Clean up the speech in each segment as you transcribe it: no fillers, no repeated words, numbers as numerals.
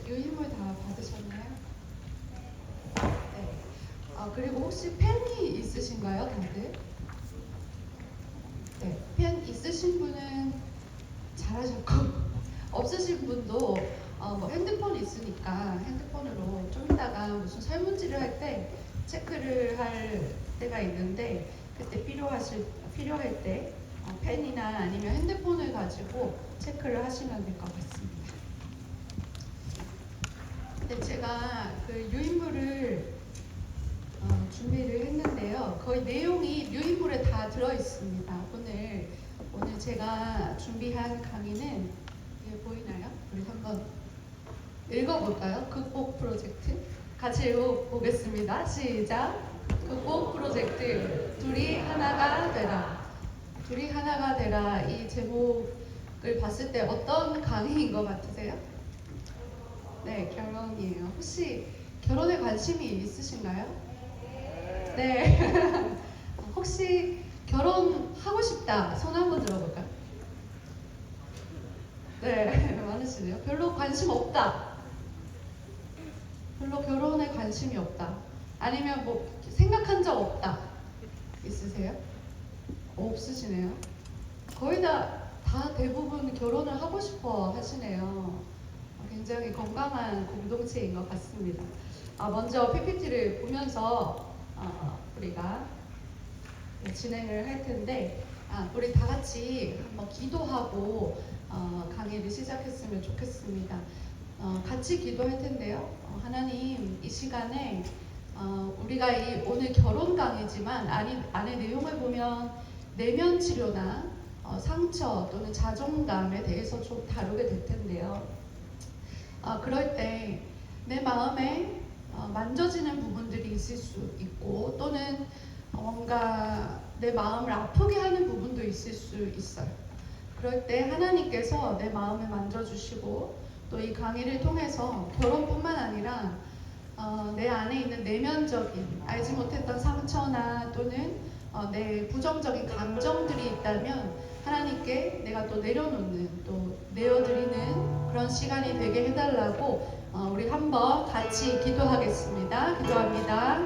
유인물 다 받으셨나요? 네. 그리고 혹시 펜이 있으신가요, 다들? 네. 펜 있으신 분은 잘하셨고 없으신 분도 뭐 핸드폰 있으니까 핸드폰으로 좀 이따가 무슨 설문지를 할 때 체크를 할 때가 있는데 그때 필요할 때 펜이나 아니면 핸드폰을 가지고 체크를 하시면 될 것 같습니다. 근데 제가 그 유인물을 준비를 했는데요. 거의 내용이 유인물에 다 들어 있습니다. 오늘 제가 준비한 강의는 이게 보이나요? 우리 한번 읽어볼까요? 극복 프로젝트 같이 읽어보겠습니다. 시작. 극복 프로젝트 둘이 하나가 되라. 둘이 하나가 되라. 이 제목을 봤을 때 어떤 강의인 것 같으세요? 네, 결혼이에요. 혹시 결혼에 관심이 있으신가요? 네. 혹시 결혼하고 싶다. 손 한번 들어볼까요? 네, 많으시네요. 별로 관심 없다. 별로 결혼에 관심이 없다. 아니면 뭐 생각한 적 없다. 있으세요? 없으시네요. 거의 다 대부분 결혼을 하고 싶어 하시네요. 굉장히 건강한 공동체인 것 같습니다. 먼저 PPT를 보면서 우리가 진행을 할 텐데 우리 다 같이 한번 기도하고 강의를 시작했으면 좋겠습니다. 같이 기도할 텐데요. 하나님, 이 시간에 우리가 오늘 결혼 강의지만 안에 내용을 보면 내면 치료나 상처 또는 자존감에 대해서 좀 다루게 될 텐데요. 그럴 때 내 마음에 만져지는 부분들이 있을 수 있고 또는 뭔가 내 마음을 아프게 하는 부분도 있을 수 있어요. 그럴 때 하나님께서 내 마음을 만져주시고 또 이 강의를 통해서 결혼뿐만 아니라 내 안에 있는 내면적인 알지 못했던 상처나 또는 내 부정적인 감정들이 있다면 하나님께 내가 또 내려놓는 또 내어드리는 그런 시간이 되게 해달라고 우리 한번 같이 기도하겠습니다. 기도합니다.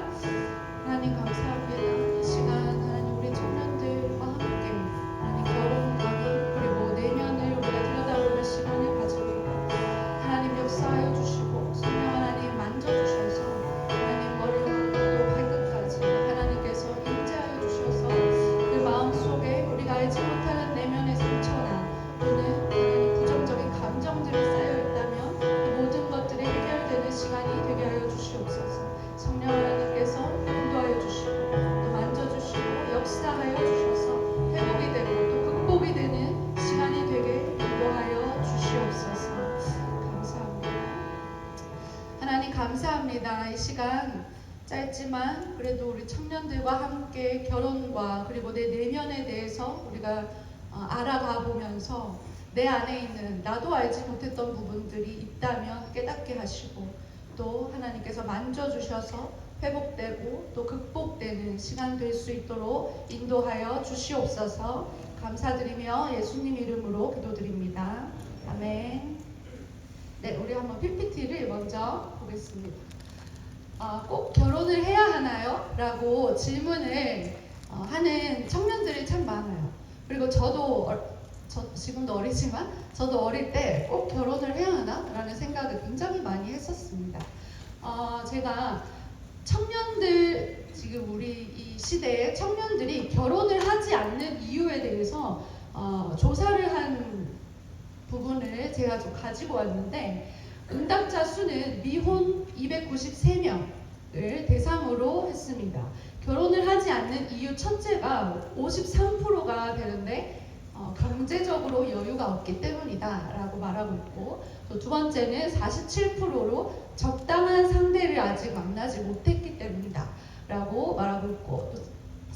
하나님 감사합니다. 이 시간 하나님 우리 청년들과 함께 하나님 결혼 강의 그리고 내면을 우리가 들여다보는 시간을 가지고 있고 하나님 역사하여 주시고 성령 하나님 만져주셔서 하나님 머리부터 또 발끝까지 하나님께서 임재하여 주셔서 그 마음속에 우리가 알지 못하는 내면의 상처나 또는 하나님 부정적인 감정들이 쌓여있다면 그 모든 것들이 해결되는 시간이 되게 하여 주시옵소서. 성령 하나님께서 인도하여 주시고 또 만져주시고 역사하여 주셔서 회복이 되고 또 극복이 되는 시간이 되게 인도하여 주시옵소서. 감사합니다. 하나님 감사합니다. 이 시간 짧지만 그래도 우리 청년들과 함께 결혼과 그리고 내 내면에 대해서 우리가 알아가 보면서 내 안에 있는 나도 알지 못했던 부분들이 있다면 깨닫게 하시고 또 하나님께서 만져주셔서 회복되고 또 극복되는 시간 될 수 있도록 인도하여 주시옵소서. 감사드리며 예수님 이름으로 기도드립니다. 아멘. 네, 우리 한번 PPT를 먼저 보겠습니다. 꼭 결혼을 해야 하나요? 라고 질문을 하는 청년들이 참 많아요. 그리고 지금도 어리지만 저도 어릴 때 꼭 결혼을 해야 하나? 라는 생각을 굉장히 많이 했었습니다. 제가 청년들, 지금 우리 이 시대에 청년들이 결혼을 하지 않는 이유에 대해서 조사를 한 부분을 제가 좀 가지고 왔는데 응답자 수는 미혼 293명을 대상으로 했습니다. 결혼을 하지 않는 이유 첫째가 53%가 되는데 경제적으로 여유가 없기 때문이다 라고 말하고 있고 또 두 번째는 47%로 적당한 상대를 아직 만나지 못했기 때문이다 라고 말하고 있고 또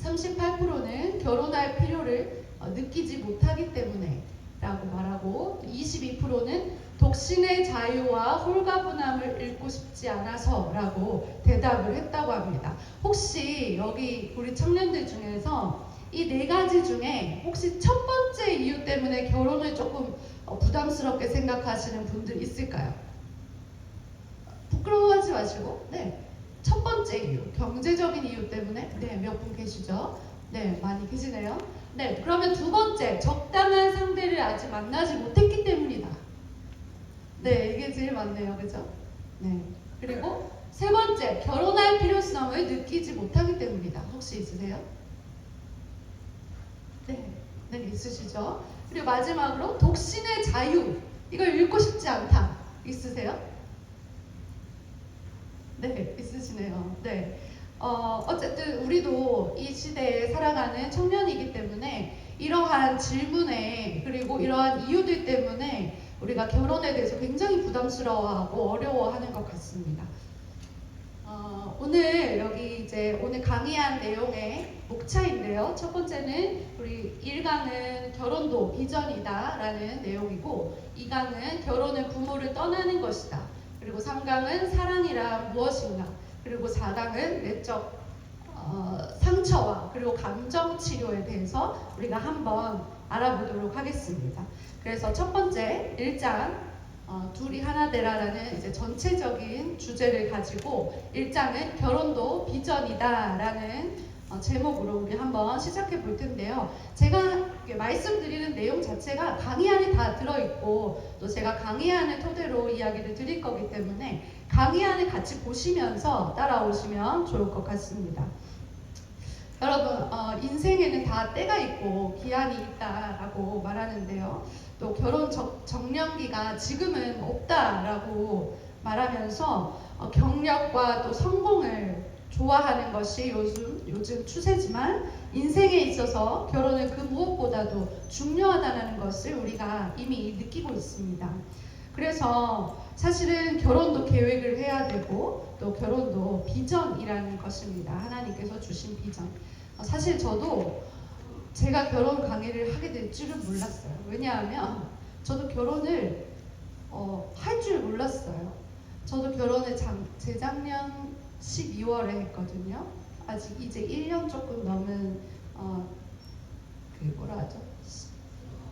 38%는 결혼할 필요를 느끼지 못하기 때문에 라고 말하고 22%는 독신의 자유와 홀가분함을 잃고 싶지 않아서 라고 대답을 했다고 합니다. 혹시 여기 우리 청년들 중에서 이 네 가지 중에 혹시 첫 번째 이유 때문에 결혼을 조금 부담스럽게 생각하시는 분들 있을까요? 부끄러워하지 마시고, 네. 첫 번째 이유, 경제적인 이유 때문에, 네, 몇 분 계시죠? 네, 많이 계시네요. 네, 그러면 두 번째, 적당한 상대를 아직 만나지 못했기 때문이다. 네, 이게 제일 많네요. 그죠? 네. 그리고 세 번째, 결혼할 필요성을 느끼지 못하기 때문이다. 혹시 있으세요? 네, 네, 있으시죠? 그리고 마지막으로, 독신의 자유. 이걸 잃고 싶지 않다. 있으세요? 네, 있으시네요. 네. 어쨌든 우리도 이 시대에 살아가는 청년이기 때문에 이러한 질문에 그리고 이러한 이유들 때문에 우리가 결혼에 대해서 굉장히 부담스러워하고 어려워하는 것 같습니다. 오늘 여기 이제 오늘 강의한 내용의 목차인데요. 첫 번째는 우리 1강은 결혼도 비전이다라는 내용이고 2강은 결혼은 부모를 떠나는 것이다. 그리고 3강은 사랑이란 무엇인가. 그리고 4강은 내적 상처와 그리고 감정 치료에 대해서 우리가 한번 알아보도록 하겠습니다. 그래서 첫 번째 1장 둘이 하나 되라라는 이제 전체적인 주제를 가지고 1장은 결혼도 비전이다라는 제목으로 우리 한번 시작해 볼 텐데요. 제가 말씀드리는 내용 자체가 강의 안에 다 들어있고 또 제가 강의안을 토대로 이야기를 드릴 거기 때문에 강의안을 같이 보시면서 따라오시면 좋을 것 같습니다. 여러분, 인생에는 다 때가 있고 기한이 있다라고 말하는데요. 또 결혼 정년기가 지금은 없다라고 말하면서 경력과 또 성공을 좋아하는 것이 요즘 추세지만 인생에 있어서 결혼은 그 무엇보다도 중요하다는 것을 우리가 이미 느끼고 있습니다. 그래서 사실은 결혼도 계획을 해야 되고 또 결혼도 비전이라는 것입니다. 하나님께서 주신 비전. 사실 저도 제가 결혼 강의를 하게 될 줄은 몰랐어요. 왜냐하면 저도 결혼을 할 줄 몰랐어요. 저도 결혼을 재작년 12월에 했거든요. 아직 이제 1년 조금 넘은 그 뭐라 하죠?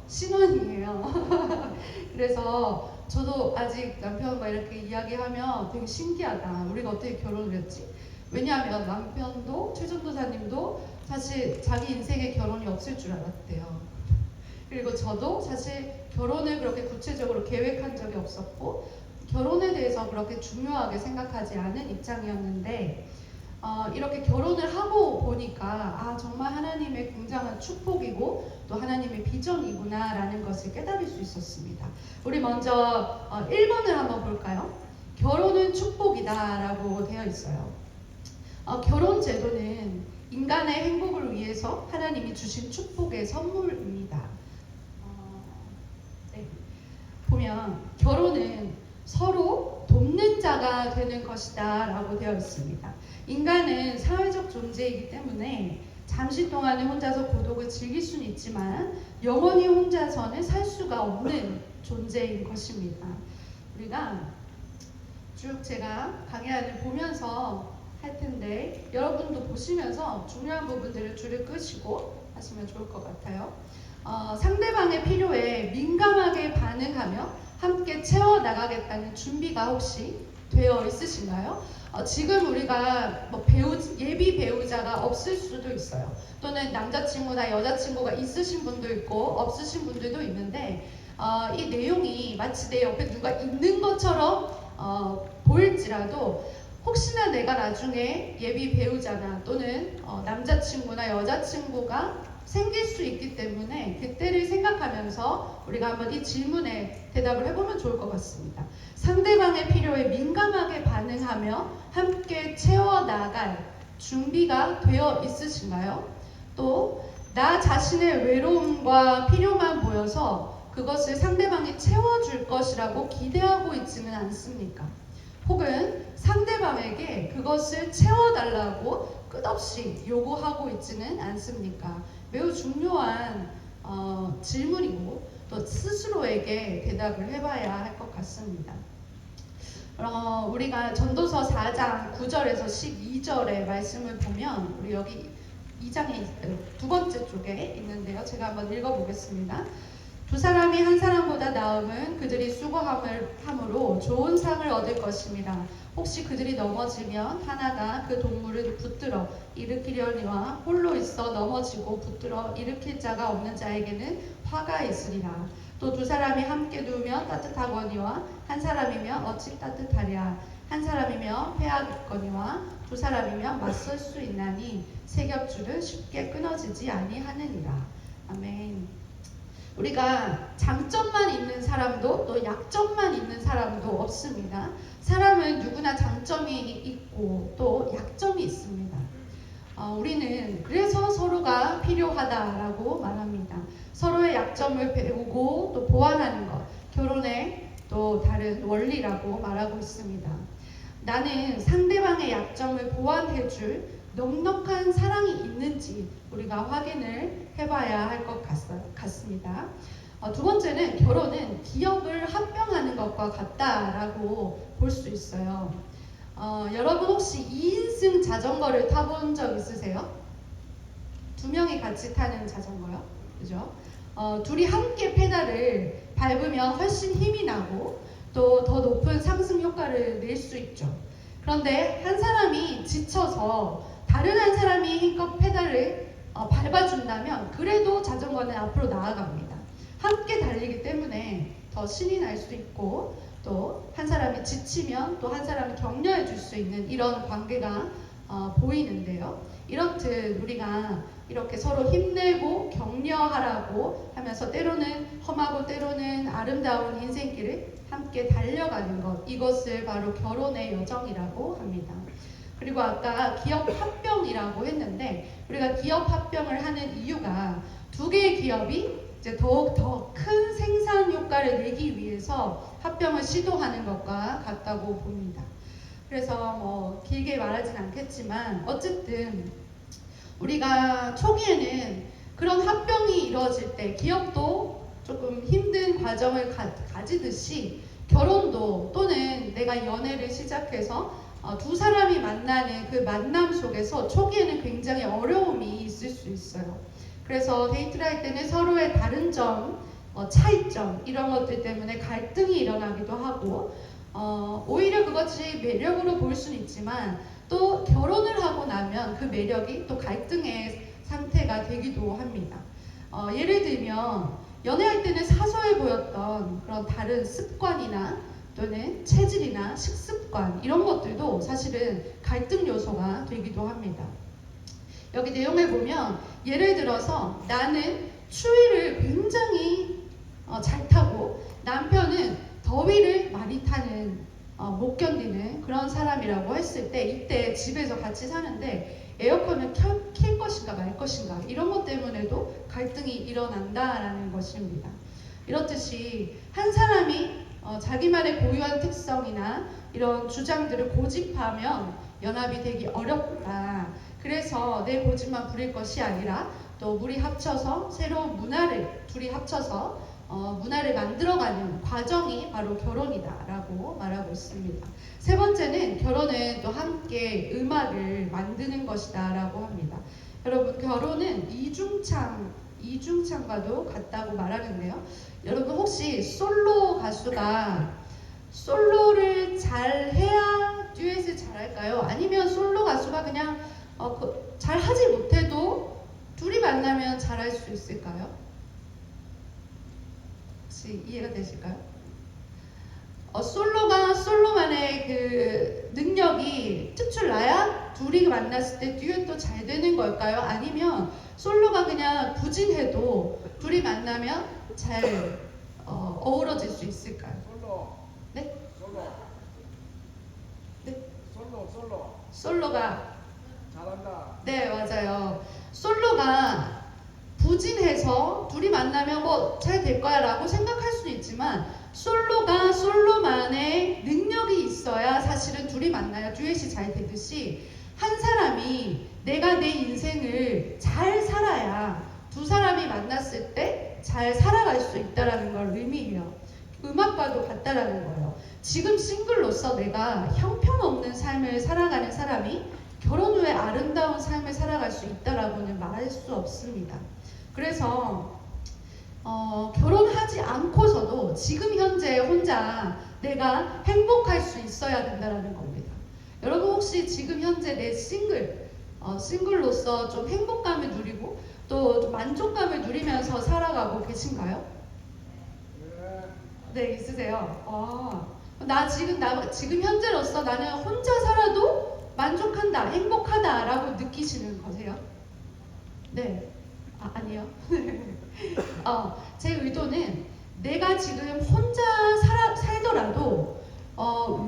신혼이에요. 그래서 저도 아직 남편과 이렇게 이야기하면 되게 신기하다. 우리가 어떻게 결혼을 했지? 왜냐하면 남편도 최전도사님도 사실 자기 인생에 결혼이 없을 줄 알았대요. 그리고 저도 사실 결혼을 그렇게 구체적으로 계획한 적이 없었고 결혼에 대해서 그렇게 중요하게 생각하지 않은 입장이었는데 이렇게 결혼을 하고 보니까 정말 하나님의 굉장한 축복이고 또 하나님의 비전이구나 라는 것을 깨달을 수 있었습니다. 우리 먼저 1번을 한번 볼까요? 결혼은 축복이다 라고 되어 있어요. 결혼 제도는 인간의 행복을 위해서 하나님이 주신 축복의 선물입니다. 네. 보면 결혼은 서로 돕는 자가 되는 것이다 라고 되어 있습니다. 인간은 사회적 존재이기 때문에 잠시 동안은 혼자서 고독을 즐길 수는 있지만 영원히 혼자서는 살 수가 없는 존재인 것입니다. 우리가 쭉 제가 강의안을 보면서 할 텐데 여러분도 보시면서 중요한 부분들을 줄을 끄시고 하시면 좋을 것 같아요. 상대방의 필요에 민감하게 반응하며 함께 채워나가겠다는 준비가 혹시 되어 있으신가요? 지금 우리가 뭐 예비 배우자가 없을 수도 있어요. 또는 남자친구나 여자친구가 있으신 분도 있고 없으신 분들도 있는데 이 내용이 마치 내 옆에 누가 있는 것처럼 보일지라도 혹시나 내가 나중에 예비 배우자나 또는 남자친구나 여자친구가 생길 수 있기 때문에 그때를 생각하면서 우리가 한번 이 질문에 대답을 해보면 좋을 것 같습니다. 상대방의 필요에 민감하게 반응하며 함께 채워나갈 준비가 되어 있으신가요? 또 나 자신의 외로움과 필요만 보여서 그것을 상대방이 채워줄 것이라고 기대하고 있지는 않습니까? 혹은 상대방에게 그것을 채워달라고 끝없이 요구하고 있지는 않습니까? 매우 중요한 질문이고 또 스스로에게 대답을 해봐야 할 것 같습니다. 우리가 전도서 4장 9절에서 12절의 말씀을 보면 우리 여기 2장에 두 번째 쪽에 있는데요. 제가 한번 읽어보겠습니다. 두 사람이 한 사람보다 나음은 그들이 수고함으로 좋은 상을 얻을 것입니다. 혹시 그들이 넘어지면 하나가 그 동물을 붙들어 일으키려니와 홀로 있어 넘어지고 붙들어 일으킬 자가 없는 자에게는 화가 있으리라. 또 두 사람이 함께 누우면 따뜻하거니와 한 사람이면 어찌 따뜻하랴. 한 사람이면 패하겠거니와 두 사람이면 맞설 수 있나니 세 겹줄은 쉽게 끊어지지 아니하느니라. 아멘. 우리가 장점만 있는 사람도 또 약점만 있는 사람도 없습니다. 사람은 누구나 장점이 있고 또 약점이 있습니다. 우리는 그래서 서로가 필요하다라고 말합니다. 서로의 약점을 배우고 또 보완하는 것, 결혼의 또 다른 원리라고 말하고 있습니다. 나는 상대방의 약점을 보완해줄 넉넉한 사랑이 있는지 우리가 확인을 해봐야 할 것 같습니다. 두 번째는 결혼은 기업을 합병하는 것과 같다라고 볼 수 있어요. 여러분 혹시 2인승 자전거를 타본 적 있으세요? 두 명이 같이 타는 자전거요. 그죠? 둘이 함께 페달을 밟으면 훨씬 힘이 나고 또 더 높은 상승 효과를 낼 수 있죠. 그런데 한 사람이 지쳐서 다른 한 사람이 힘껏 페달을 밟아준다면 그래도 자전거는 앞으로 나아갑니다. 함께 달리기 때문에 더 신이 날 수 있고 또 한 사람이 지치면 또 한 사람이 격려해 줄 수 있는 이런 관계가 보이는데요. 이렇듯 우리가 이렇게 서로 힘내고 격려하라고 하면서 때로는 험하고 때로는 아름다운 인생길을 함께 달려가는 것, 이것을 바로 결혼의 여정이라고 합니다. 그리고 아까 기업 합병이라고 했는데 우리가 기업 합병을 하는 이유가 두 개의 기업이 이제 더욱 더 큰 생산 효과를 내기 위해서 합병을 시도하는 것과 같다고 봅니다. 그래서 뭐 길게 말하진 않겠지만 어쨌든 우리가 초기에는 그런 합병이 이루어질 때 기업도 조금 힘든 과정을 가지듯이 결혼도 또는 내가 연애를 시작해서 두 사람이 만나는 그 만남 속에서 초기에는 굉장히 어려움이 있을 수 있어요. 그래서 데이트를 할 때는 서로의 다른 점, 차이점 이런 것들 때문에 갈등이 일어나기도 하고 오히려 그것이 매력으로 볼 수는 있지만 또 결혼을 하고 나면 그 매력이 또 갈등의 상태가 되기도 합니다. 예를 들면 연애할 때는 사소해 보였던 그런 다른 습관이나 또는 체질이나 식습관 이런 것들도 사실은 갈등 요소가 되기도 합니다. 여기 내용을 보면 예를 들어서 나는 추위를 굉장히 잘 타고 남편은 더위를 많이 타는 못 견디는 그런 사람이라고 했을 때 이때 집에서 같이 사는데 에어컨을 켤 것인가 말 것인가 이런 것 때문에도 갈등이 일어난다라는 것입니다. 이렇듯이 한 사람이 자기만의 고유한 특성이나 이런 주장들을 고집하면 연합이 되기 어렵다. 그래서 내 고집만 부릴 것이 아니라 또 우리 합쳐서 새로운 문화를 둘이 합쳐서 문화를 만들어가는 과정이 바로 결혼이다라고 말하고 있습니다. 세 번째는 결혼은 또 함께 음악을 만드는 것이다라고 합니다. 여러분 결혼은 이중창과도 같다고 말하는데요. 여러분 혹시 솔로 가수가 솔로를 잘 해야 듀엣을 잘할까요? 아니면 솔로 가수가 그냥 잘 하지 못해도 둘이 만나면 잘할 수 있을까요? 혹시 이해가 되실까요? 솔로가 솔로만의 그 능력이 특출나야 둘이 만났을 때 듀엣도 잘 되는 걸까요? 아니면 솔로가 그냥 부진해도 둘이 만나면 잘 어우러질 수 있을까요? 솔로. 네? 솔로. 네? 솔로. 솔로가 잘한다. 네 맞아요. 솔로가 부진해서 둘이 만나면 뭐 잘 될 거야 라고 생각할 수는 있지만 솔로가 솔로만의 능력이 있어야 사실은 둘이 만나야 듀엣이 잘 되듯이 한 사람이 내가 내 인생을 잘 살아야 두 사람이 만났을 때 잘 살아갈 수 있다는 걸 의미해요. 음악과도 같다라는 거예요. 지금 싱글로서 내가 형편없는 삶을 살아가는 사람이 결혼 후에 아름다운 삶을 살아갈 수 있다라고는 말할 수 없습니다. 그래서 결혼하지 않고서도 지금 현재 혼자 내가 행복할 수 있어야 된다는 겁니다. 여러분 혹시 지금 현재 내 싱글로서 좀 행복감을 누리고 또 만족감을 누리면서 살아가고 계신가요? 네, 있으세요. 나 지금 현재로서 나는 혼자 살아도 만족한다, 행복하다라고 느끼시는 거세요? 네. 아니요. 제 의도는 내가 지금 혼자 살더라도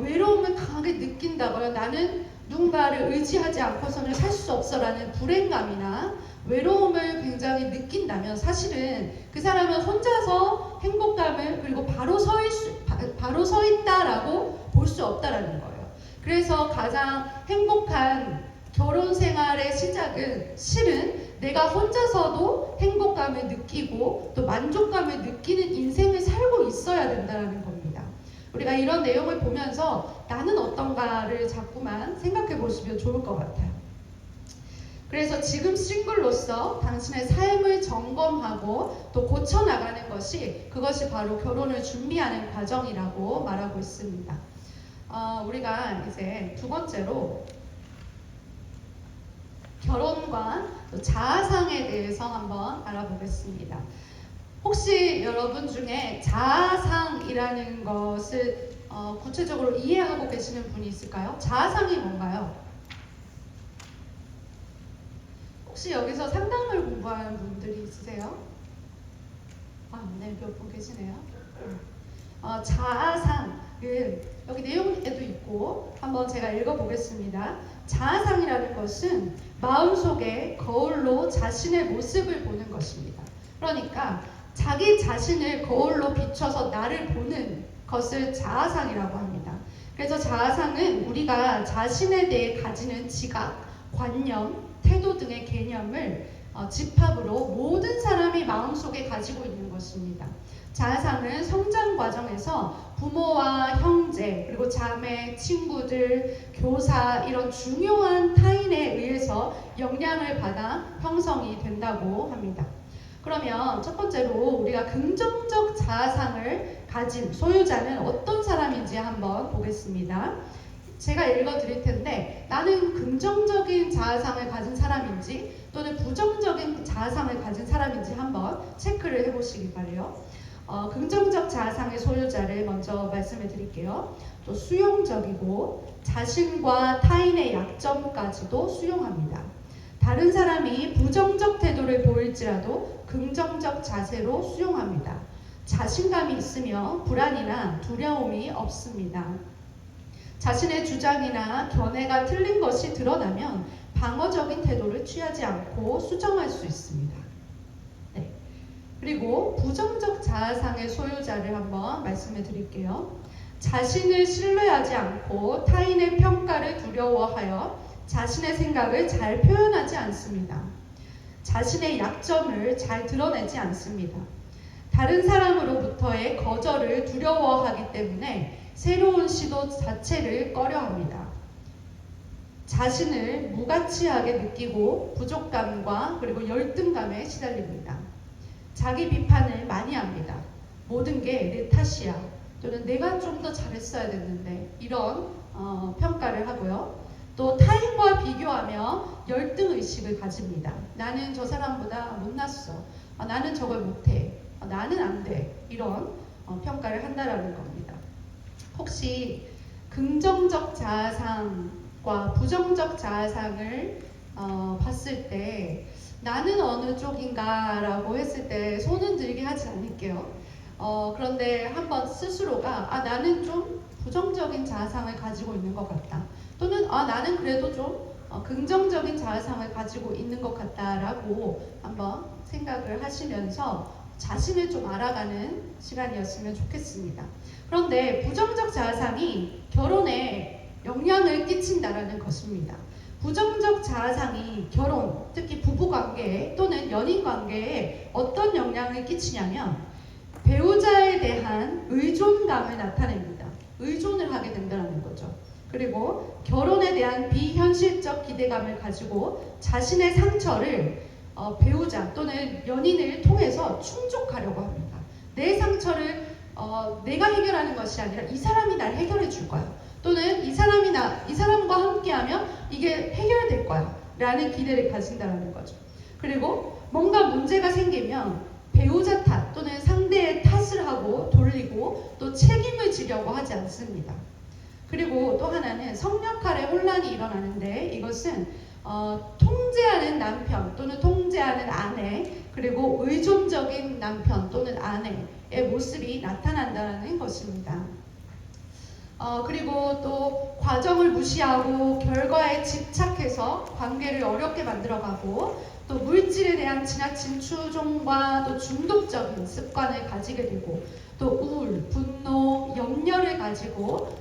외로움을 강하게 느낀다거나 나는 누군가를 의지하지 않고서는 살 수 없어라는 불행감이나 외로움을 굉장히 느낀다면 사실은 그 사람은 혼자서 행복감을 그리고 바로 서 있다라고 볼 수 없다라는 거예요. 그래서 가장 행복한 결혼 생활의 시작은 실은 내가 혼자서도 행복감을 느끼고 또 만족감을 느끼는 인생을 살고 있어야 된다는 겁니다. 우리가 이런 내용을 보면서 나는 어떤가를 자꾸만 생각해 보시면 좋을 것 같아요. 그래서 지금 싱글로서 당신의 삶을 점검하고 또 고쳐나가는 그것이 바로 결혼을 준비하는 과정이라고 말하고 있습니다. 우리가 이제 두 번째로 결혼과 또 자아상에 대해서 한번 알아보겠습니다. 혹시 여러분 중에 자아상이라는 것을 구체적으로 이해하고 계시는 분이 있을까요? 자아상이 뭔가요? 혹시 여기서 상담을 공부하는 분들이 있으세요? 네, 몇 분 계시네요. 자아상은 여기 내용에도 있고 한번 제가 읽어보겠습니다. 자아상이라는 것은 마음속에 거울로 자신의 모습을 보는 것입니다. 그러니까 자기 자신을 거울로 비춰서 나를 보는 것을 자아상이라고 합니다. 그래서 자아상은 우리가 자신에 대해 가지는 지각, 관념, 태도 등의 개념을 집합으로 모든 사람이 마음속에 가지고 있는 것입니다. 자아상은 성장 과정에서 부모와 형제, 그리고 자매, 친구들, 교사 이런 중요한 타인에 의해서 영향을 받아 형성이 된다고 합니다. 그러면 첫 번째로 우리가 긍정적 자아상을 가진 소유자는 어떤 사람인지 한번 보겠습니다. 제가 읽어드릴 텐데 나는 긍정적인 자아상을 가진 사람인지 또는 부정적인 자아상을 가진 사람인지 한번 체크를 해보시기 바래요. 긍정적 자아상의 소유자를 먼저 말씀해 드릴게요. 또 수용적이고 자신과 타인의 약점까지도 수용합니다. 다른 사람이 부정적 태도를 보일지라도 긍정적 자세로 수용합니다. 자신감이 있으며 불안이나 두려움이 없습니다. 자신의 주장이나 견해가 틀린 것이 드러나면 방어적인 태도를 취하지 않고 수정할 수 있습니다. 네. 그리고 부정적 자아상의 소유자를 한번 말씀해 드릴게요. 자신을 신뢰하지 않고 타인의 평가를 두려워하여 자신의 생각을 잘 표현하지 않습니다. 자신의 약점을 잘 드러내지 않습니다. 다른 사람으로부터의 거절을 두려워하기 때문에 새로운 시도 자체를 꺼려합니다. 자신을 무가치하게 느끼고 부족감과 그리고 열등감에 시달립니다. 자기 비판을 많이 합니다. 모든 게 내 탓이야. 또는 내가 좀 더 잘했어야 됐는데 이런 평가를 하고요. 또 타인과 비교하며 열등의식을 가집니다. 나는 저 사람보다 못났어. 나는 저걸 못해. 나는 안 돼. 이런 평가를 한다라는 겁니다. 혹시 긍정적 자아상과 부정적 자아상을 봤을 때 나는 어느 쪽인가 라고 했을 때 손은 들게 하지 않을게요. 그런데 한번 스스로가 나는 좀 부정적인 자아상을 가지고 있는 것 같다. 또는 나는 그래도 좀 긍정적인 자아상을 가지고 있는 것 같다라고 한번 생각을 하시면서 자신을 좀 알아가는 시간이었으면 좋겠습니다. 그런데 부정적 자아상이 결혼에 영향을 끼친다라는 것입니다. 부정적 자아상이 결혼, 특히 부부관계에 또는 연인관계에 어떤 영향을 끼치냐면 배우자에 대한 의존감을 나타냅니다. 의존을 하게 된다는 거죠. 그리고 결혼에 대한 비현실적 기대감을 가지고 자신의 상처를 배우자 또는 연인을 통해서 충족하려고 가려고 합니다. 내 상처를 내가 해결하는 것이 아니라 이 사람이 날 해결해 줄 거야. 또는 이 사람과 함께하면 이게 해결될 거야. 라는 기대를 가진다는 거죠. 그리고 뭔가 문제가 생기면 배우자 탓 또는 상대의 탓을 하고 돌리고 또 책임을 지려고 하지 않습니다. 그리고 또 하나는 성역할의 혼란이 일어나는데 이것은 통제하는 남편 또는 통제하는 아내 그리고 의존적인 남편 또는 아내의 모습이 나타난다는 것입니다. 그리고 또 과정을 무시하고 결과에 집착해서 관계를 어렵게 만들어가고 또 물질에 대한 지나친 추종과 또 중독적인 습관을 가지게 되고 또 우울, 분노, 염려를 가지고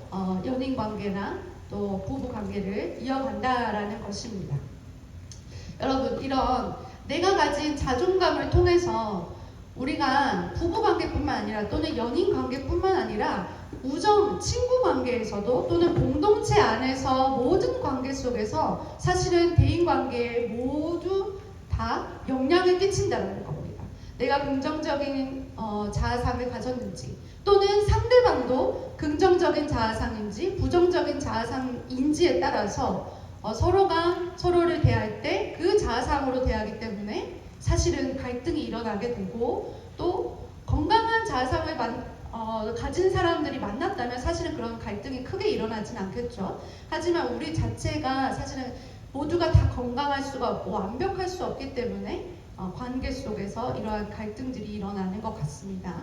연인 관계나 또 부부 관계를 이어간다라는 것입니다. 여러분, 이런 내가 가진 자존감을 통해서 우리가 부부 관계뿐만 아니라 또는 연인 관계뿐만 아니라 우정, 친구 관계에서도 또는 공동체 안에서 모든 관계 속에서 사실은 대인 관계에 모두 다 영향을 끼친다는 겁니다. 내가 긍정적인 자아상을 가졌는지 또는 상대방도 긍정적인 자아상인지 부정적인 자아상인지에 따라서 서로가 서로를 대할 때 그 자아상으로 대하기 때문에 사실은 갈등이 일어나게 되고 또 건강한 자아상을 가진 사람들이 만났다면 사실은 그런 갈등이 크게 일어나진 않겠죠. 하지만 우리 자체가 사실은 모두가 다 건강할 수가 없고 완벽할 수 없기 때문에 관계 속에서 이러한 갈등들이 일어나는 것 같습니다.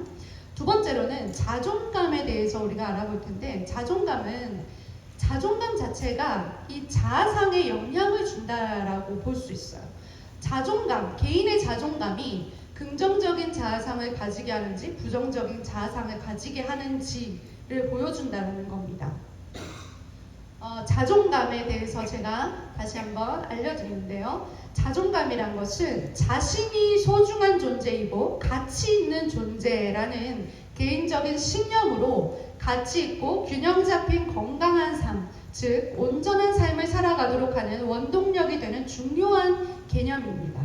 두 번째로는 자존감에 대해서 우리가 알아볼 텐데 자존감 자체가 이 자아상에 영향을 준다라고 볼 수 있어요. 개인의 자존감이 긍정적인 자아상을 가지게 하는지 부정적인 자아상을 가지게 하는지를 보여준다는 겁니다. 자존감에 대해서 제가 다시 한번 알려드리는데요. 자존감이란 것은 자신이 소중한 존재이고 가치 있는 존재라는 개인적인 신념으로 가치 있고 균형 잡힌 건강한 삶, 즉 온전한 삶을 살아가도록 하는 원동력이 되는 중요한 개념입니다.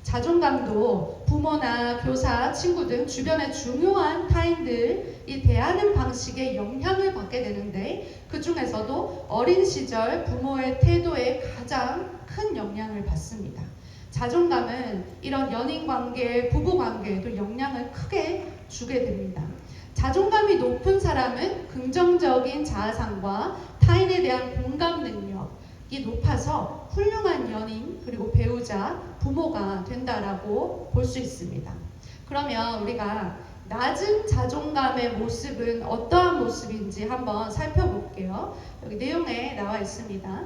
자존감도 부모나 교사, 친구 등 주변의 중요한 타인들이 대하는 방식에 영향을 받게 되는데 그 중에서도 어린 시절 부모의 태도에 가장 큰 영향을 받습니다. 자존감은 이런 연인 관계, 부부 관계에도 영향을 크게 주게 됩니다. 자존감이 높은 사람은 긍정적인 자아상과 타인에 대한 공감 능력이 높아서 훌륭한 연인 그리고 배우자, 부모가 된다라고 볼 수 있습니다. 그러면 우리가 낮은 자존감의 모습은 어떠한 모습인지 한번 살펴볼게요. 여기 내용에 나와 있습니다.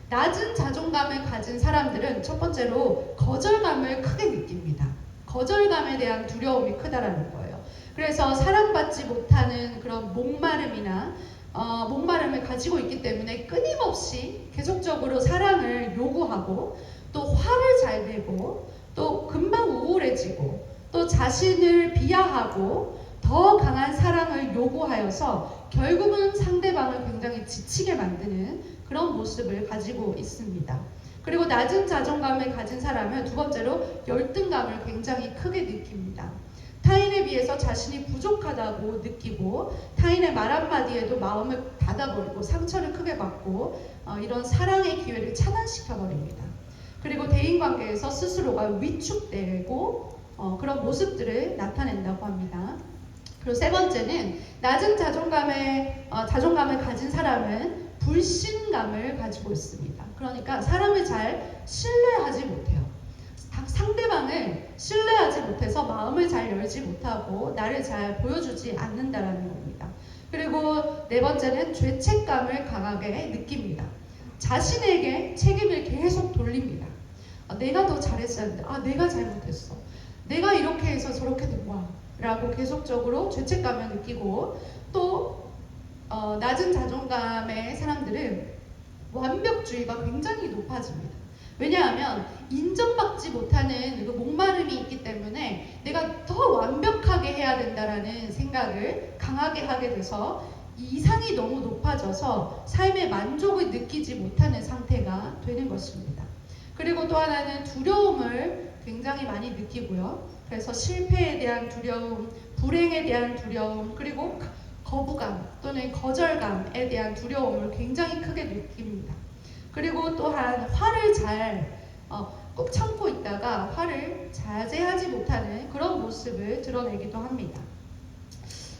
낮은 자존감을 가진 사람들은 첫 번째로 거절감을 크게 느낍니다. 거절감에 대한 두려움이 크다라는 거예요. 그래서 사랑받지 못하는 그런 목마름을 가지고 있기 때문에 끊임없이 계속적으로 사랑을 요구하고 또 화를 잘 내고 또 금방 우울해지고 또 자신을 비하하고 더 강한 사랑을 요구하여서 결국은 상대방을 굉장히 지치게 만드는 그런 모습을 가지고 있습니다. 그리고 낮은 자존감을 가진 사람은 두 번째로 열등감을 굉장히 크게 느낍니다. 타인에 비해서 자신이 부족하다고 느끼고 타인의 말 한마디에도 마음을 닫아버리고 상처를 크게 받고 이런 사랑의 기회를 차단시켜버립니다. 그리고 대인관계에서 스스로가 위축되고 그런 모습들을 나타낸다고 합니다. 그리고 세 번째는 낮은 자존감을 가진 사람은 불신감을 가지고 있습니다. 그러니까 사람을 잘 신뢰하지 못해요. 상대방을 신뢰하지 못해서 마음을 잘 열지 못하고 나를 잘 보여주지 않는다라는 겁니다. 그리고 네 번째는 죄책감을 강하게 느낍니다. 자신에게 책임을 계속 돌립니다. 내가 더 잘했어야 했는데 내가 잘못했어. 내가 이렇게 해서 저렇게 된 거야 라고 계속적으로 죄책감을 느끼고 또 낮은 자존감의 사람들은 완벽주의가 굉장히 높아집니다. 왜냐하면 인정받지 못하는 그 목마름이 있기 때문에 내가 더 완벽하게 해야 된다라는 생각을 강하게 하게 돼서 이상이 너무 높아져서 삶의 만족을 느끼지 못하는 상태가 되는 것입니다. 그리고 또 하나는 두려움을 굉장히 많이 느끼고요. 그래서 실패에 대한 두려움, 불행에 대한 두려움, 그리고 거부감 또는 거절감에 대한 두려움을 굉장히 크게 느낍니다. 그리고 또한 화를 꾹 참고 있다가 화를 자제하지 못하는 그런 모습을 드러내기도 합니다.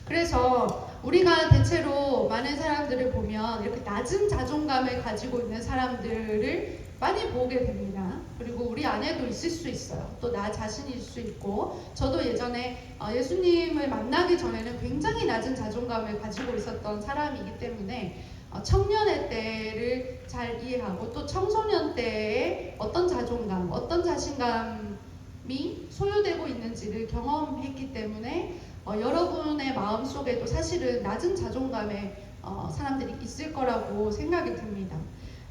그래서 우리가 대체로 많은 사람들을 보면 이렇게 낮은 자존감을 가지고 있는 사람들을 많이 보게 됩니다. 그리고 우리 안에도 있을 수 있어요. 또 나 자신일 수 있고, 저도 예전에 예수님을 만나기 전에는 굉장히 낮은 자존감을 가지고 있었던 사람이기 때문에 청년의 때를 잘 이해하고 또 청소년 때의 어떤 자존감, 어떤 자신감이 소유되고 있는지를 경험했기 때문에 여러분의 마음속에도 사실은 낮은 자존감의 사람들이 있을 거라고 생각이 듭니다.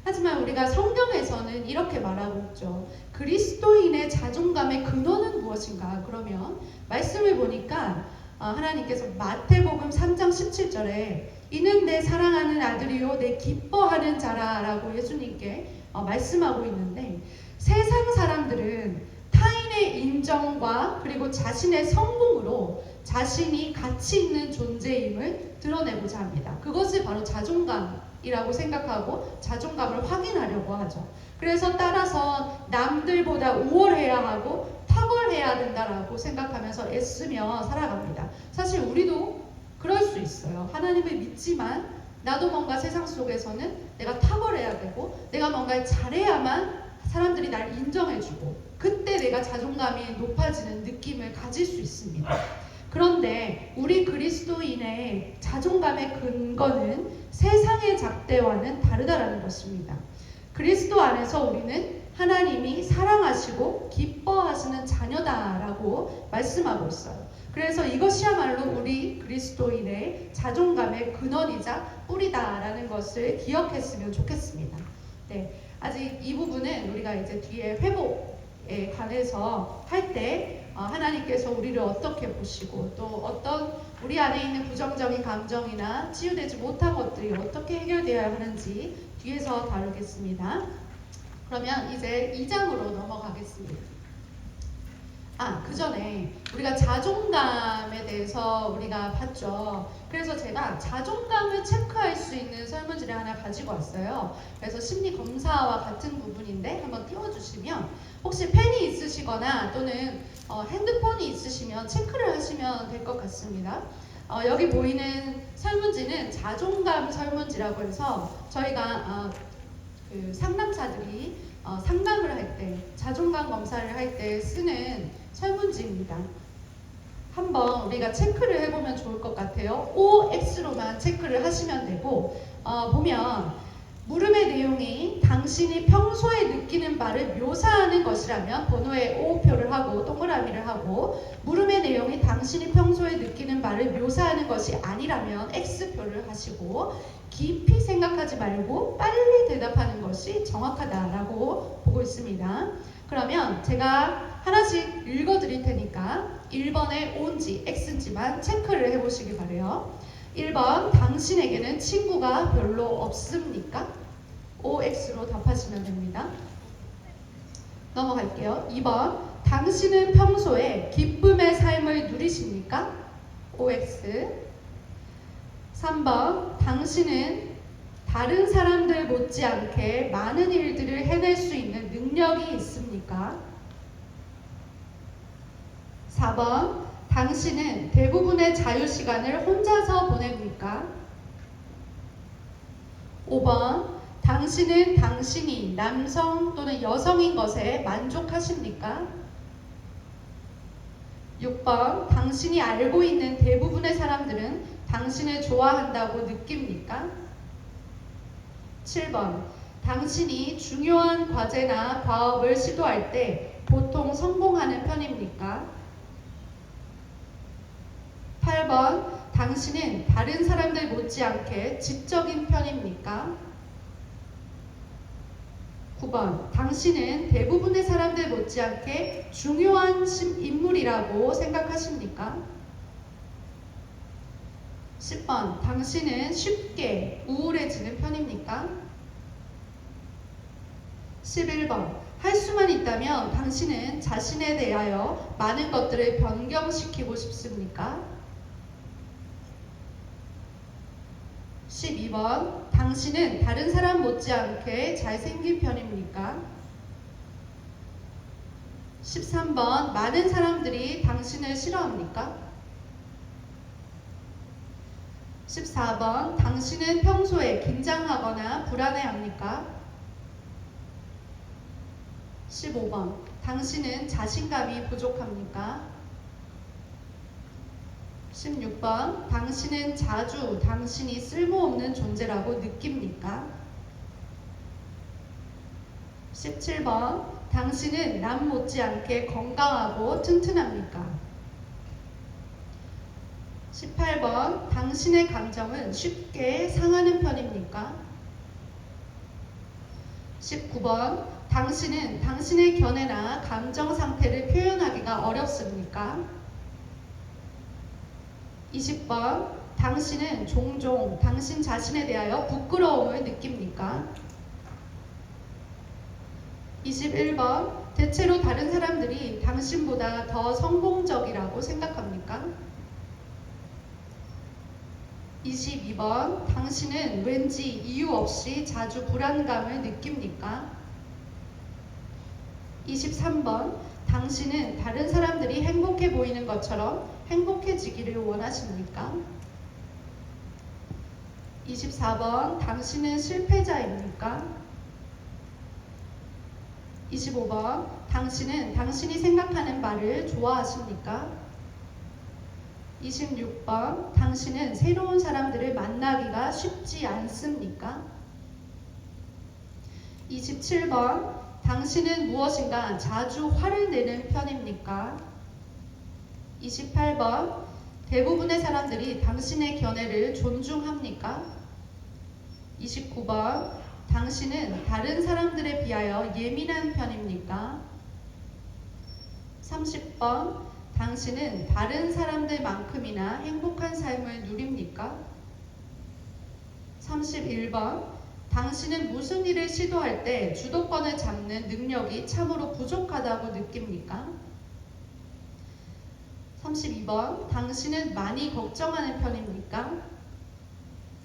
하지만 우리가 성경에서는 이렇게 말하고 있죠. 그리스도인의 자존감의 근원은 무엇인가? 그러면 말씀을 보니까 하나님께서 마태복음 3장 17절에 이는 내 사랑하는 아들이요 내 기뻐하는 자라 라고 예수님께 말씀하고 있는데, 세상 사람들은 타인의 인정과 그리고 자신의 성공으로 자신이 가치 있는 존재임을 드러내고자 합니다. 그것을 바로 자존감이라고 생각하고 자존감을 확인하려고 하죠. 그래서 따라서 남들보다 우월해야 하고 탁월해야 된다라고 생각하면서 애쓰며 살아갑니다. 사실 우리도 그럴 수 있어요. 하나님을 믿지만 나도 뭔가 세상 속에서는 내가 탁월해야 되고 내가 뭔가 잘해야만 사람들이 날 인정해주고 그때 내가 자존감이 높아지는 느낌을 가질 수 있습니다. 그런데 우리 그리스도인의 자존감의 근거는 세상의 잣대와는 다르다라는 것입니다. 그리스도 안에서 우리는 하나님이 사랑하시고 기뻐하시는 자녀다라고 말씀하고 있어요. 그래서 이것이야말로 우리 그리스도인의 자존감의 근원이자 뿌리다라는 것을 기억했으면 좋겠습니다. 네, 아직 이 부분은 우리가 이제 뒤에 회복에 관해서 할 때 하나님께서 우리를 어떻게 보시고 또 어떤 우리 안에 있는 부정적인 감정이나 치유되지 못한 것들이 어떻게 해결되어야 하는지 뒤에서 다루겠습니다. 그러면 이제 2장으로 넘어가겠습니다. 그 전에 우리가 자존감에 대해서 우리가 봤죠. 그래서 제가 자존감을 체크할 수 있는 설문지를 하나 가지고 왔어요. 그래서 심리 검사와 같은 부분인데 한번 띄워주시면, 혹시 펜이 있으시거나 또는 핸드폰이 있으시면 체크를 하시면 될 것 같습니다. 여기 보이는 설문지는 자존감 설문지라고 해서 저희가 그 상담사들이 상담을 할 때, 자존감 검사를 할 때 쓰는 설문지입니다. 한번 우리가 체크를 해보면 좋을 것 같아요. OX로만 체크를 하시면 되고, 보면 물음의 내용이 당신이 평소에 느끼는 바를 묘사하는 것이라면 번호에 O표를 하고 동그라미를 하고, 물음의 내용이 당신이 평소에 느끼는 바를 묘사하는 것이 아니라면 X표를 하시고, 깊이 생각하지 말고 빨리 대답하는 것이 정확하다라고 보고 있습니다. 그러면 제가 하나씩 읽어드릴 테니까 1번에 O인지 X인지만 체크를 해보시기 바래요. 1번, 당신에게는 친구가 별로 없습니까? OX로 답하시면 됩니다. 넘어갈게요. 2번, 당신은 평소에 기쁨의 삶을 누리십니까? OX. 3번, 당신은 다른 사람들 못지않게 많은 일들을 해낼 수 있는 능력이 있습니까? 4번, 당신은 대부분의 자유시간을 혼자서 보냅니까? 5번, 당신은 당신이 남성 또는 여성인 것에 만족하십니까? 6번, 당신이 알고 있는 대부분의 사람들은 당신을 좋아한다고 느낍니까? 7번, 당신이 중요한 과제나 과업을 시도할 때 보통 성공하는 편입니까? 8번, 당신은 다른 사람들 못지않게 지적인 편입니까? 9번, 당신은 대부분의 사람들 못지않게 중요한 인물이라고 생각하십니까? 10번, 당신은 쉽게 우울해지는 편입니까? 11번, 할 수만 있다면 당신은 자신에 대하여 많은 것들을 변경시키고 싶습니까? 12번. 당신은 다른 사람 못지않게 잘생긴 편입니까? 13번. 많은 사람들이 당신을 싫어합니까? 14번. 당신은 평소에 긴장하거나 불안해합니까? 15번. 당신은 자신감이 부족합니까? 16번. 당신은 자주 당신이 쓸모없는 존재라고 느낍니까? 17번. 당신은 남 못지않게 건강하고 튼튼합니까? 18번. 당신의 감정은 쉽게 상하는 편입니까? 19번. 당신은 당신의 견해나 감정 상태를 표현하기가 어렵습니까? 20번. 당신은 종종 당신 자신에 대하여 부끄러움을 느낍니까? 21번. 대체로 다른 사람들이 당신보다 더 성공적이라고 생각합니까? 22번. 당신은 왠지 이유 없이 자주 불안감을 느낍니까? 23번. 당신은 다른 사람들이 행복해 보이는 것처럼 행복해지기를 원하십니까? 24번. 당신은 실패자입니까? 25번. 당신은 당신이 생각하는 말을 좋아하십니까? 26번. 당신은 새로운 사람들을 만나기가 쉽지 않습니까? 27번. 당신은 무엇인가 자주 화를 내는 편입니까? 28번. 대부분의 사람들이 당신의 견해를 존중합니까? 29번. 당신은 다른 사람들에 비하여 예민한 편입니까? 30번. 당신은 다른 사람들만큼이나 행복한 삶을 누립니까? 31번. 당신은 무슨 일을 시도할 때 주도권을 잡는 능력이 참으로 부족하다고 느낍니까? 32번. 당신은 많이 걱정하는 편입니까?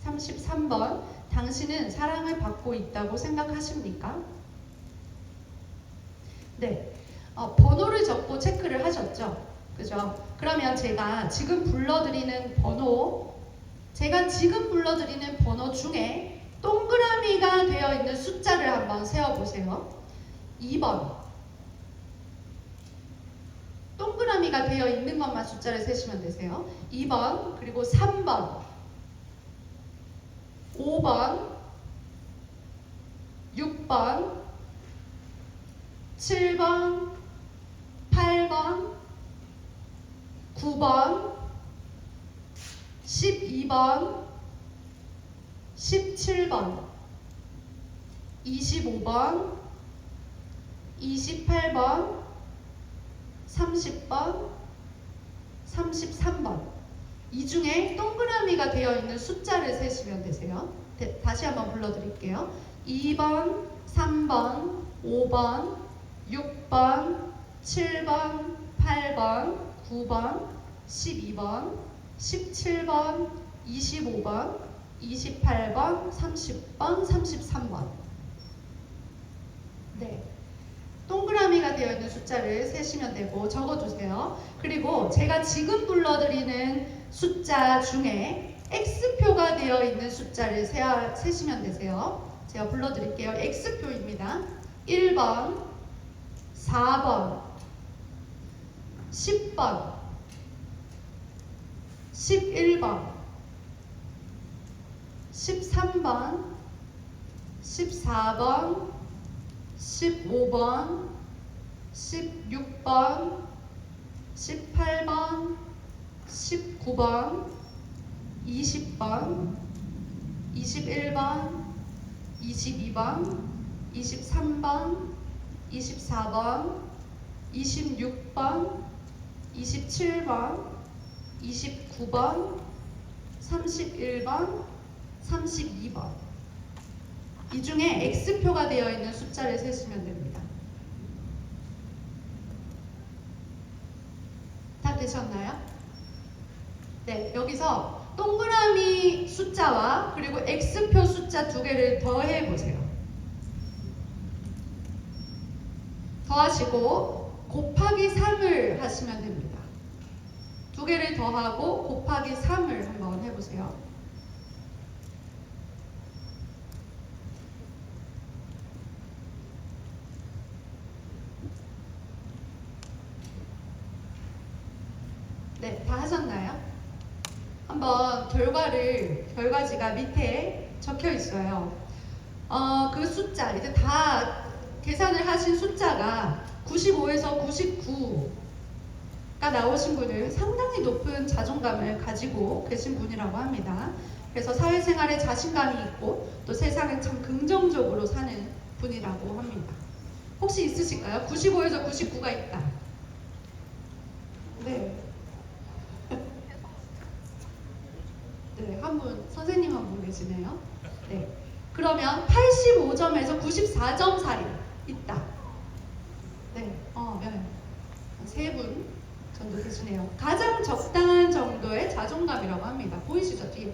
33번. 당신은 사랑을 받고 있다고 생각하십니까? 네. 번호를 적고 체크를 하셨죠? 그죠? 그러면 제가 지금 불러드리는 번호 중에 동그라미가 되어 있는 숫자를 한번 세어보세요. 2번. 동그라미가 되어 있는 것만 숫자를 세시면 되세요. 2번, 그리고 3번, 5번, 6번, 7번, 8번, 9번, 12번, 17번, 25번, 28번, 30번, 33번. 이 중에 동그라미가 되어 있는 숫자를 세시면 되세요. 다시 한번 불러드릴게요. 2번, 3번, 5번, 6번, 7번, 8번, 9번, 12번, 17번, 25번, 28번, 30번, 33번. 네. 동그라미가 되어 있는 숫자를 세시면 되고 적어주세요. 그리고 제가 지금 불러드리는 숫자 중에 X표가 되어 있는 숫자를 세시면 되세요. 제가 불러드릴게요. X표입니다. 1번, 4번, 10번, 11번, 13번, 14번, 15번, 16번, 18번, 19번, 20번, 21번, 22번, 23번, 24번, 26번, 27번, 29번, 31번, 32번. 이 중에 X표가 되어 있는 숫자를 세시면 됩니다. 되셨나요? 네, 여기서 동그라미 숫자와 그리고 X표 숫자 두 개를 더해 보세요. 더하시고 곱하기 3을 하시면 됩니다. 두 개를 더하고 곱하기 3을 한번 해보세요. 네, 다 하셨나요? 한번 결과지가 밑에 적혀 있어요. 그 숫자, 이제 다 계산을 하신 숫자가 95에서 99가 나오신 분은 상당히 높은 자존감을 가지고 계신 분이라고 합니다. 그래서 사회생활에 자신감이 있고 또 세상을 참 긍정적으로 사는 분이라고 합니다. 혹시 있으실까요? 95에서 99가 있다. 네. 네, 한 분, 선생님 한 분 계시네요. 네. 그러면 85점에서 94점 사이 있다. 네, 네. 세 분 정도 계시네요. 가장 적당한 정도의 자존감이라고 합니다. 보이시죠, 뒤에?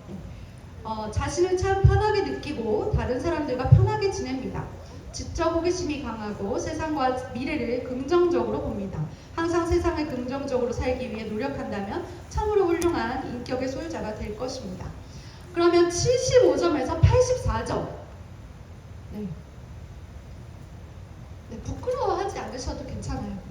네. 자신을 참 편하게 느끼고 다른 사람들과 편하게 지냅니다. 지적 호기심이 강하고 세상과 미래를 긍정적으로 봅니다. 항상 세상을 긍정적으로 살기 위해 노력한다면 참으로 훌륭한 인격의 소유자가 될 것입니다. 그러면 75점에서 84점. 네. 네, 부끄러워하지 않으셔도 괜찮아요.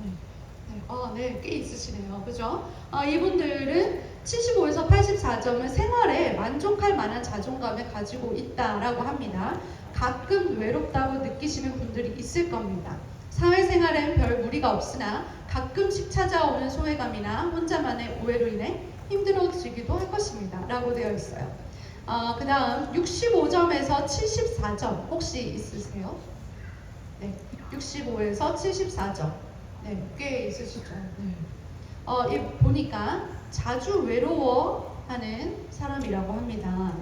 네, 꽤 있으시네요. 그죠? 이분들은 75에서 84점은 생활에 만족할 만한 자존감을 가지고 있다라고 합니다. 가끔 외롭다고 느끼시는 분들이 있을 겁니다. 사회생활엔 별 무리가 없으나 가끔씩 찾아오는 소외감이나 혼자만의 오해로 인해 힘들어지기도 할 것입니다. 라고 되어 있어요. 그 다음 65점에서 74점 혹시 있으세요? 네, 65에서 74점. 네, 꽤 있으시죠. 네. 보니까 자주 외로워하는 사람이라고 합니다.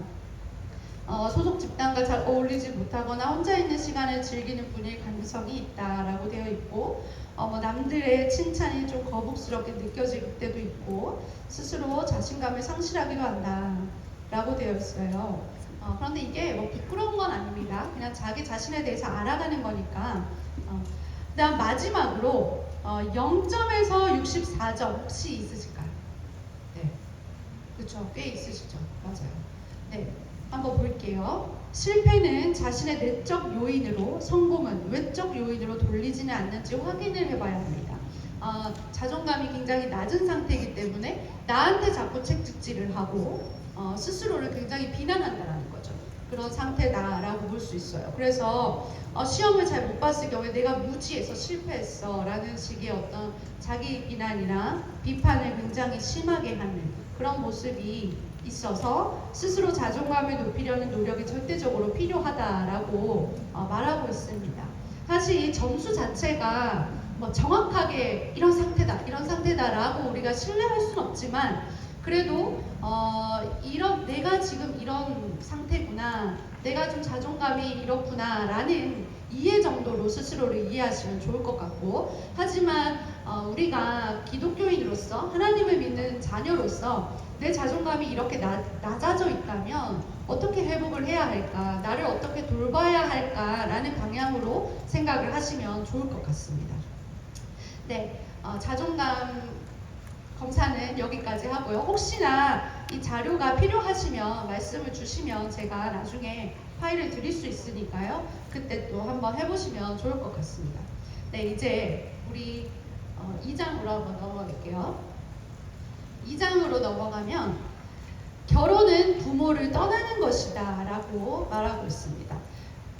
소속 집단과 잘 어울리지 못하거나 혼자 있는 시간을 즐기는 분일 가능성이 있다라고 되어 있고 남들의 칭찬이 좀 거북스럽게 느껴질 때도 있고 스스로 자신감을 상실하기도 한다라고 되어 있어요. 그런데 이게 뭐 부끄러운 건 아닙니다. 그냥 자기 자신에 대해서 알아가는 거니까. 그다음 마지막으로 0점에서 64점 혹시 있으실까요? 네, 그렇죠. 꽤 있으시죠. 맞아요. 네. 한번 볼게요. 실패는 자신의 내적 요인으로, 성공은 외적 요인으로 돌리지는 않는지 확인을 해봐야 합니다. 자존감이 굉장히 낮은 상태이기 때문에 나한테 자꾸 채찍질을 하고 스스로를 굉장히 비난한다는 거죠. 그런 상태다라고 볼 수 있어요. 그래서 시험을 잘 못 봤을 경우에 내가 무지해서 실패했어 라는 식의 어떤 자기 비난이나 비판을 굉장히 심하게 하는 그런 모습이 있어서 스스로 자존감을 높이려는 노력이 절대적으로 필요하다라고 말하고 있습니다. 사실 이 점수 자체가 뭐 정확하게 이런 상태다라고 우리가 신뢰할 수는 없지만 그래도 내가 지금 이런 상태구나, 내가 좀 자존감이 이렇구나라는 이해 정도로 스스로를 이해하시면 좋을 것 같고, 하지만 우리가 기독교인으로서 하나님을 믿는 자녀로서 내 자존감이 이렇게 낮아져 있다면 어떻게 회복을 해야 할까, 나를 어떻게 돌봐야 할까라는 방향으로 생각을 하시면 좋을 것 같습니다. 네, 자존감 검사는 여기까지 하고요. 혹시나 이 자료가 필요하시면 말씀을 주시면 제가 나중에 파일을 드릴 수 있으니까요. 그때 또 한번 해보시면 좋을 것 같습니다. 네, 이제 우리 2장으로 한번 넘어갈게요. 2장으로 넘어가면 결혼은 부모를 떠나는 것이다 라고 말하고 있습니다.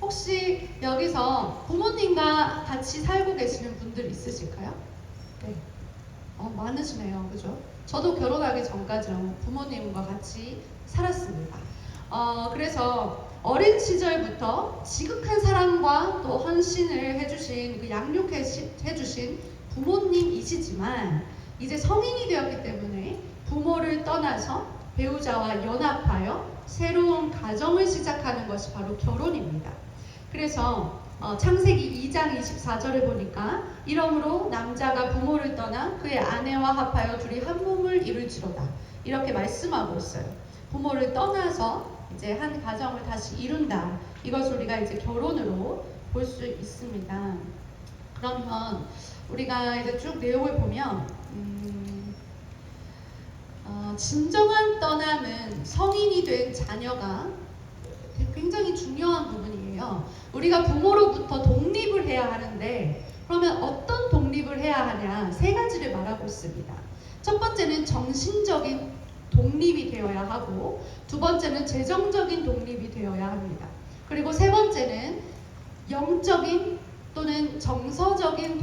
혹시 여기서 부모님과 같이 살고 계시는 분들 있으실까요? 네. 많으시네요. 그죠? 저도 결혼하기 전까지는 부모님과 같이 살았습니다. 그래서 어린 시절부터 지극한 사랑과 또 헌신을 해주신, 양육해주신 부모님이시지만 이제 성인이 되었기 때문에 부모를 떠나서 배우자와 연합하여 새로운 가정을 시작하는 것이 바로 결혼입니다. 그래서 창세기 2장 24절을 보니까 이러므로 남자가 부모를 떠나 그의 아내와 합하여 둘이 한 몸을 이룰지로다. 이렇게 말씀하고 있어요. 부모를 떠나서 이제 한 가정을 다시 이룬다. 이것을 우리가 이제 결혼으로 볼 수 있습니다. 그러면 우리가 이제 쭉 내용을 보면 진정한 떠남은 성인이 된 자녀가 굉장히 중요한 부분이에요. 우리가 부모로부터 독립을 해야 하는데 그러면 어떤 독립을 해야 하냐? 세 가지를 말하고 있습니다. 첫 번째는 정신적인 독립이 되어야 하고, 두 번째는 재정적인 독립이 되어야 합니다. 그리고 세 번째는 영적인 또는 정서적인